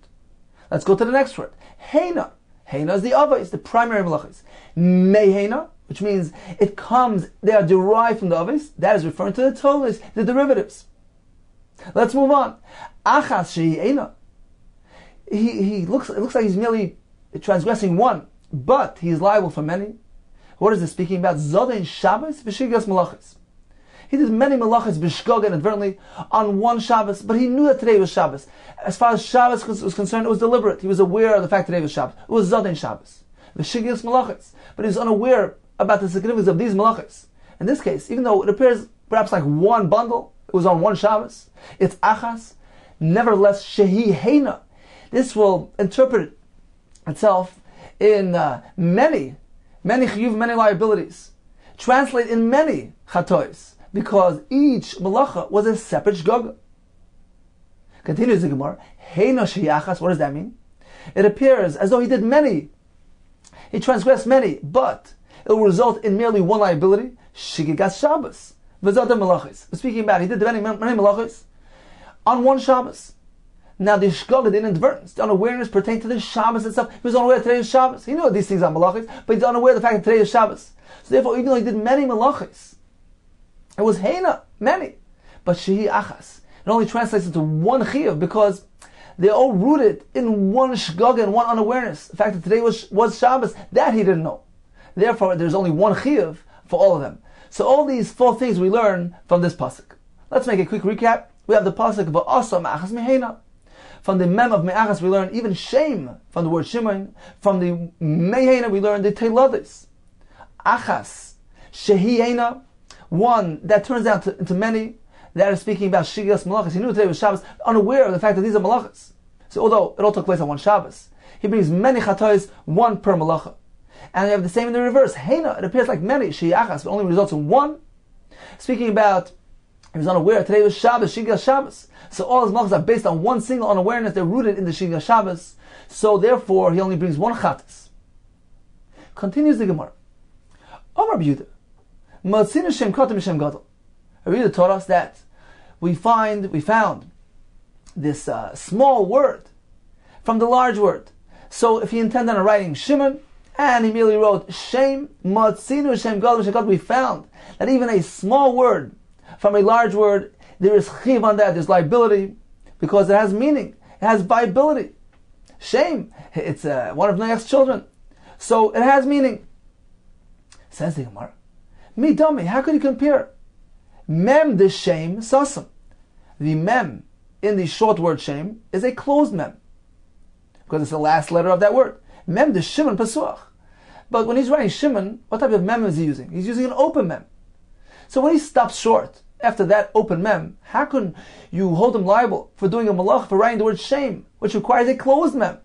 Let's go to the next word. Heina. Heina is the ava, it's the primary malachas. Me'heina, which means it comes, they are derived from the avis. That is referring to the tolis, the derivatives. Let's move on. Achas she'heina. It looks like he's merely transgressing one, but he's liable for many. What is it speaking about? Zodein Shabbos v'shigas malachas. He did many malachas b'shgog inadvertently on one Shabbos, but he knew that today was Shabbos. As far as Shabbos was concerned, it was deliberate. He was aware of the fact that today was Shabbos. It was Zodein Shabbos v'shigas malachas, but he was unaware about the significance of these malachas. In this case, even though it appears perhaps like one bundle, it was on one Shabbos. It's achas. Nevertheless, shehi heina. This will interpret itself in many chiyuv, many liabilities. Translate in many chatois, because each malacha was a separate shgaga. Continues the Gemara, heina sheyachas. What does that mean? It appears as though he did many. He transgressed many, but it will result in merely one liability, shigigas Shabbos. V'zadar malachis. Speaking about, he did many malachis on one Shabbos. Now the shgaga, the inadvertence, the unawareness pertained to the Shabbos itself. He was unaware that today is Shabbos. He knew that these things are malachis, but he's unaware of the fact that today is Shabbos. So therefore, even though he did many malachis, it was heina, many, but shehi achas. It only translates into one chiyuv because they're all rooted in one shgaga and one unawareness. The fact that today was Shabbos, that he didn't know. Therefore, there's only one chiyuv for all of them. So all these four things we learn from this pasuk. Let's make a quick recap. We have the pasuk of va'asa me'achas meheina. From the mem of me'achas we learn even shame from the word Shimon. From the meheina we learn the teilades. Achas, shehi, one that turns out into many, that is speaking about shigas malachas. He knew today was Shabbos, unaware of the fact that these are malachas. So although it all took place on one Shabbos, he brings many chatois, one per malacha. And you have the same in the reverse. Heina, it appears like many, shehi but only results in one. Speaking about, he was unaware today was Shabbos, shigas Shabbos. So all his malachas are based on one single unawareness, they're rooted in the shigas Shabbos. So therefore, he only brings one chatas. Continues the Gemara. Rabbi Yehuda, Matzina Shem Katam Shem Gadol. Rabbi Yehuda taught us that we found this small word from the large word. So if he intended on writing Shimon and he merely wrote Shem, Matzina Shem Gadol Shem Gadol, we found that even a small word from a large word, there is chiv on that, there's liability, because it has meaning, it has viability. Shem, it's one of Noach's children, so it has meaning. Says the Gemara, Mi dummy, how could you compare? Mem the shame sasam. The mem in the short word Shem is a closed mem, because it's the last letter of that word. Mem de Shimon Pasuach. But when he's writing Shimon, what type of mem is he using? He's using an open mem. So when he stops short after that open mem, how can you hold him liable for doing a malach for writing the word Shem, which requires a closed mem?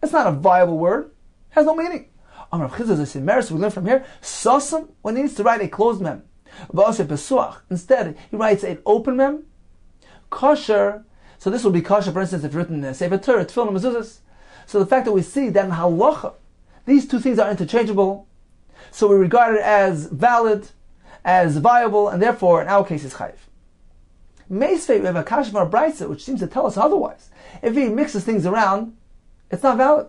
It's not a viable word. It has no meaning. So we learn from here, Sosam, when he needs to write a closed mem. Instead, he writes an open mem. Kosher, so this will be kosher, for instance, if written in Sefer Torah, Tefillin, Mezuzahs. So the fact that we see that in halacha, these two things are interchangeable, so we regard it as valid, as viable, and therefore, in our case, is chayiv. Meisvei, we have a kasha from our brayso, which seems to tell us otherwise. If he mixes things around, it's not valid.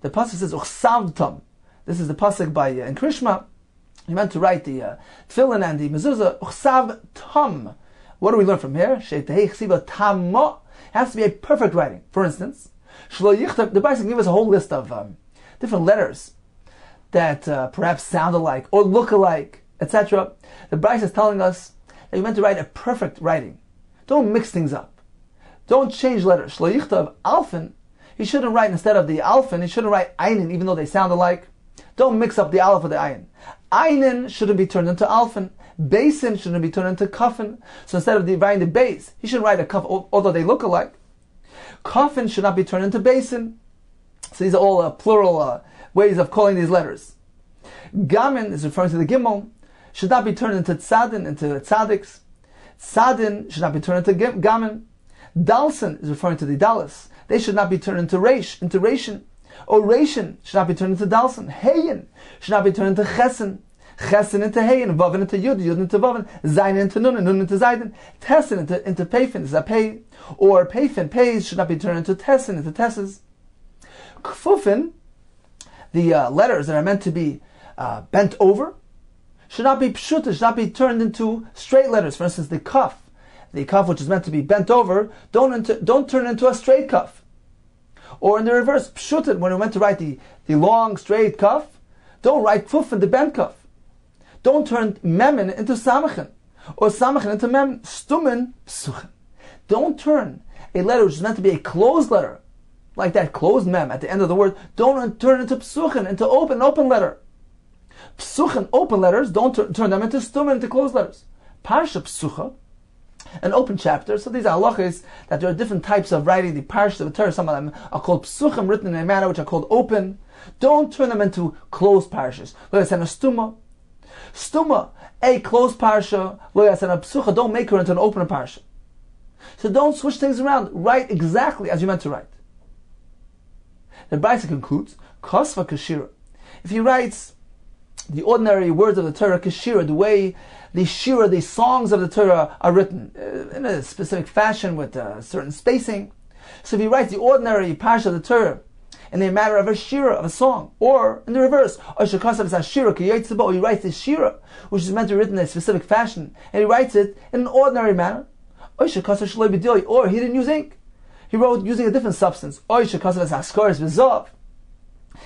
The pasuk says, Uchsavtam. This is the pasuk by in Krishma. He meant to write the tefillin and the mezuzah. Uchsavtam. What do we learn from here? Sheitehei chsiva tamma. It has to be a perfect writing. For instance, Shlo Yichtav, the Brayso gives us a whole list of different letters that perhaps sound alike or look alike, etc. The Brayso is telling us that you meant to write a perfect writing. Don't mix things up. Don't change letters. Shlo Yichtav alfin. He shouldn't write, instead of the alfin, he shouldn't write einin, even though they sound alike. Don't mix up the aleph with the ayin. Einin shouldn't be turned into alfin. Basin shouldn't be turned into kafin. So instead of writing the base, he should write a kaf, although they look alike. Kafin should not be turned into basin. So these are all plural ways of calling these letters. Gamin is referring to the gimel. Should not be turned into tzadin, into tzadiks. Tzadin should not be turned into gamin. Dalsin is referring to the dalas. They should not be turned into reish, into reishin. Oration should not be turned into dalsin. Heyin should not be turned into chesen. Chesen into heyin, vavin into yud, yud into vavin, zayin into nun, and nun into zayin. Tesin into pefin, is a pei. Or pefin, peis should not be turned into tesin, into tesses. Kfufin, the letters that are meant to be bent over, should not be pshuta, should not be turned into straight letters. For instance, the kaf which is meant to be bent over, don't turn into a straight kaf. Or in the reverse, pshutin, when we meant to write the long, straight kaf, don't write kfuf in the bent kaf. Don't turn memin into samachin, or samachin into memin. Stumin, psuchin. Don't turn a letter which is meant to be a closed letter, like that closed mem at the end of the word, don't turn it into psuchin, into open letter. Psuchin, open letters, don't turn them into stumin, into closed letters. Parsha psucha, an open chapter. So these are halachas that there are different types of writing. The parashas of the Torah, some of them are called psuchim, written in a manner which are called open. Don't turn them into closed parashas. Lo yasena stuma. Stuma, a closed parasha. Lo yasena psucha. Don't make her into an open parasha. So don't switch things around. Write exactly as you meant to write. The Brayso concludes, Kosva kashira. If he writes the ordinary words of the Torah, kashira, the way the shira, the songs of the Torah are written in a specific fashion with a certain spacing. So if he writes the ordinary parsha of the Torah in a matter of a shira, of a song, or in the reverse, or he writes the shira, which is meant to be written in a specific fashion, and he writes it in an ordinary manner, or he didn't use ink. He wrote using a different substance.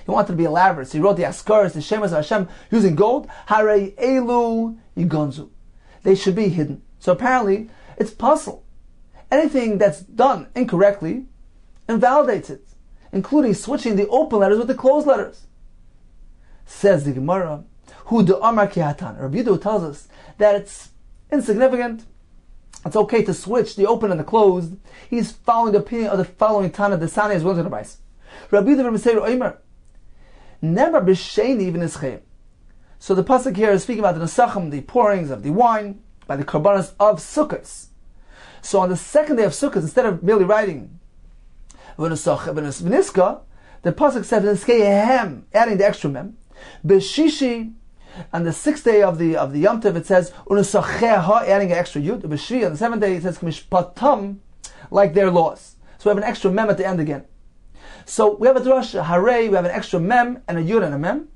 He wanted to be elaborate, so he wrote the askaris, the shemas of Hashem, using gold. Hare elu yigonzu. They should be hidden. So apparently, it's possible. Anything that's done incorrectly invalidates it, including switching the open letters with the closed letters. Says the Gemara, Hu de Amar Kihatan. Rabbi Yehuda tells us that it's insignificant. It's okay to switch the open and the closed. He's following the opinion of the following Tana, the Sani, as well as the Rabbi. Rabbi Yehuda from Seir Omer. Never b'sheini even ischem. So the pasuk here is speaking about the nesachim, the pourings of the wine, by the karbanos of Sukkot. So on the second day of Sukkot, instead of merely writing v'niska, the pasuk said v'niskehem, adding the extra mem. B'shishi, on the sixth day of the Yom Tov, it says u'nisacheha, adding an extra yud. B'shvi, on the seventh day, it says k'mishpatam, like their laws. So we have an extra mem at the end again. So we have a drasha, hare, we have an extra mem and a yud and a mem.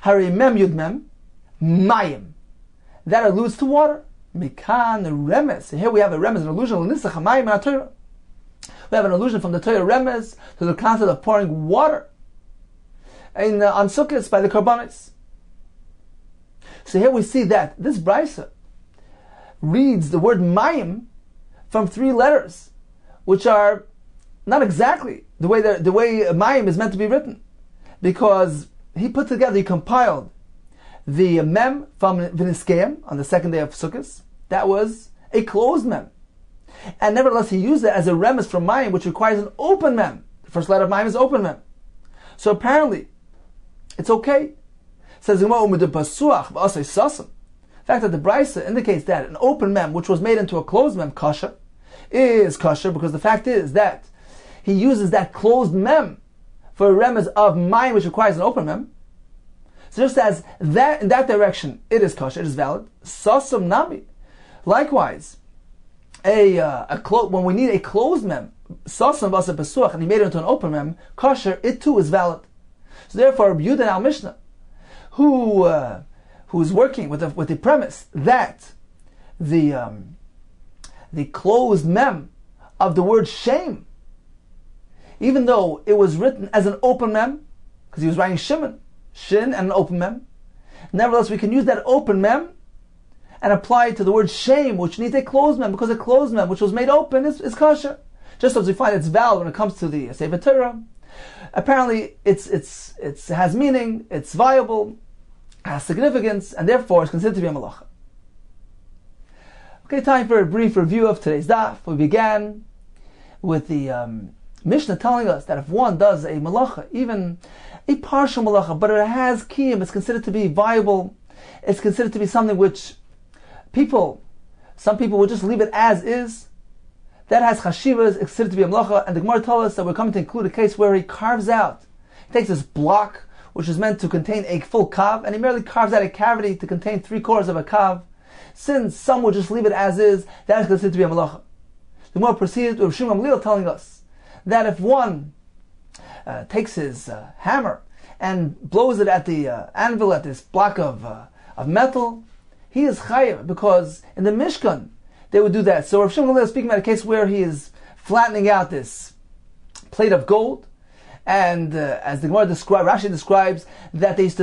Hare mem yud mem, mayim. That alludes to water. Mikan remes. Here we have a remes, an allusion, l'nisach hamayim in our Torah. We have an allusion from the Torah remes to the concept of pouring water on Sukkot by the Karbanis. So here we see that this Brayso reads the word mayim from three letters which are not exactly the way Mayim is meant to be written, because he compiled the mem from V'niskeim on the second day of Sukkot. That was a closed mem, and nevertheless he used it as a remes from Mayim, which requires an open mem. The first letter of Mayim is open mem, so apparently it's okay. Says the fact that the Brisa indicates that an open mem, which was made into a closed mem, kosher, is kosher, because the fact is that he uses that closed mem for a remez of Mayim, which requires an open mem. So just as that, in that direction, it is kosher, it is valid. Sasam nami. Likewise, when we need a closed mem, sasam vasa pesuach, and he made it into an open mem, kosher, it too is valid. So therefore, Rabbi Yehuda al Mishnah, who is working with the premise that the closed mem of the word shame, even though it was written as an open mem, because he was writing shin and an open mem, nevertheless we can use that open mem and apply it to the word shame, which needs a closed mem, because a closed mem which was made open is kosher. Just as we find it's valid when it comes to the Sefer Torah, apparently it has meaning, it's viable, has significance, and therefore is considered to be a malacha. Okay, time for a brief review of today's daf. We began with the Mishnah telling us that if one does a malacha, even a partial malacha, but it has kiyum, it's considered to be viable, it's considered to be something which some people would just leave it as is, that has chashivas, it's considered to be a malacha, and the Gemara tells us that we're coming to include a case where he carves out, he takes this block, which is meant to contain a full kav, and he merely carves out a cavity to contain 3/4 of a kav. Since some would just leave it as is, that is considered to be a malacha. The Gemara proceeds with Shimon Gamliel telling us that if one takes his hammer and blows it at the anvil, at this block of metal, he is chayav, because in the Mishkan they would do that. So Rav Shimon Gamliel is speaking about a case where he is flattening out this plate of gold, and as the Gemara Rashi describes that they used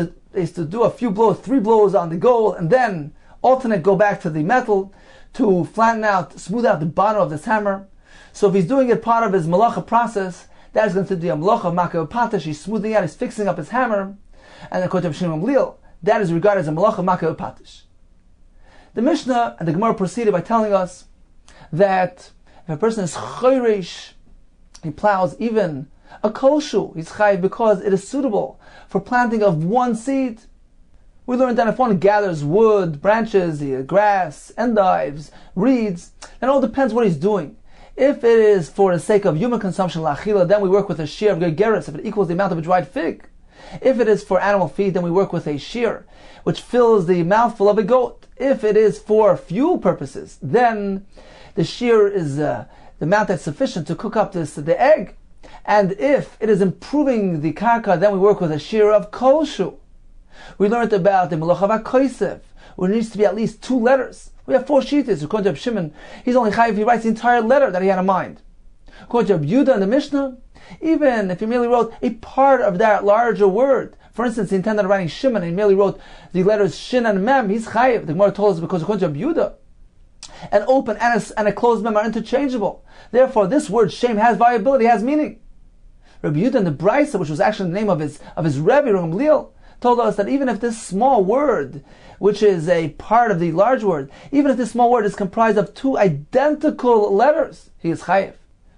to do a few blows, 3 blows on the gold, and then alternate go back to the metal to flatten out, smooth out the bottom of this hammer. So if he's doing it part of his malacha process, that is considered to be a malacha makav patish. He's smoothing out, he's fixing up his hammer, and according to Shimon Gamliel, that is regarded as a malacha makav patish. The Mishnah and the Gemara proceeded by telling us that if a person is choresh, he plows even a koshu, he's chayiv because it is suitable for planting of one seed. We learned that if one gathers wood, branches, grass, endives, reeds, it all depends what he's doing. If it is for the sake of human consumption, la'achila, then we work with a shear of gergeris, if it equals the amount of a dried fig. If it is for animal feed, then we work with a shear, which fills the mouthful of a goat. If it is for fuel purposes, then the shear is the amount that's sufficient to cook up the egg. And if it is improving the karka, then we work with a shear of koshu. We learned about the malacha v'koisev, where it needs to be at least 2 letters. We have 4 shitas. According to Reb Shimon, he's only chayiv if he writes the entire letter that he had in mind. According to Reb Yehuda in the Mishnah, even if he merely wrote a part of that larger word, for instance, he intended writing Shimon and he merely wrote the letters Shin and Mem, he's chayiv. The Gemara told us because according to Reb Yehuda, an open and a closed mem are interchangeable. Therefore, this word shame has viability, has meaning. Rabbi Yehuda in the Brisa, which was actually the name of his Rebbe, Rav Gamliel, told us that even if this small word, which is a part of the large word, even if this small word is comprised of 2 identical letters, he is chayiv.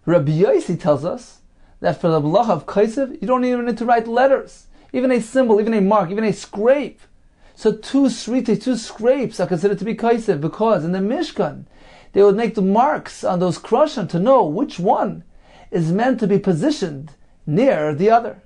Rabbi Yossi tells us that for the malacha of kaisev, you don't even need to write letters, even a symbol, even a mark, even a scrape. So 2 scrapes are considered to be kaisev, because in the Mishkan they would make the marks on those krushim to know which one is meant to be positioned near the other.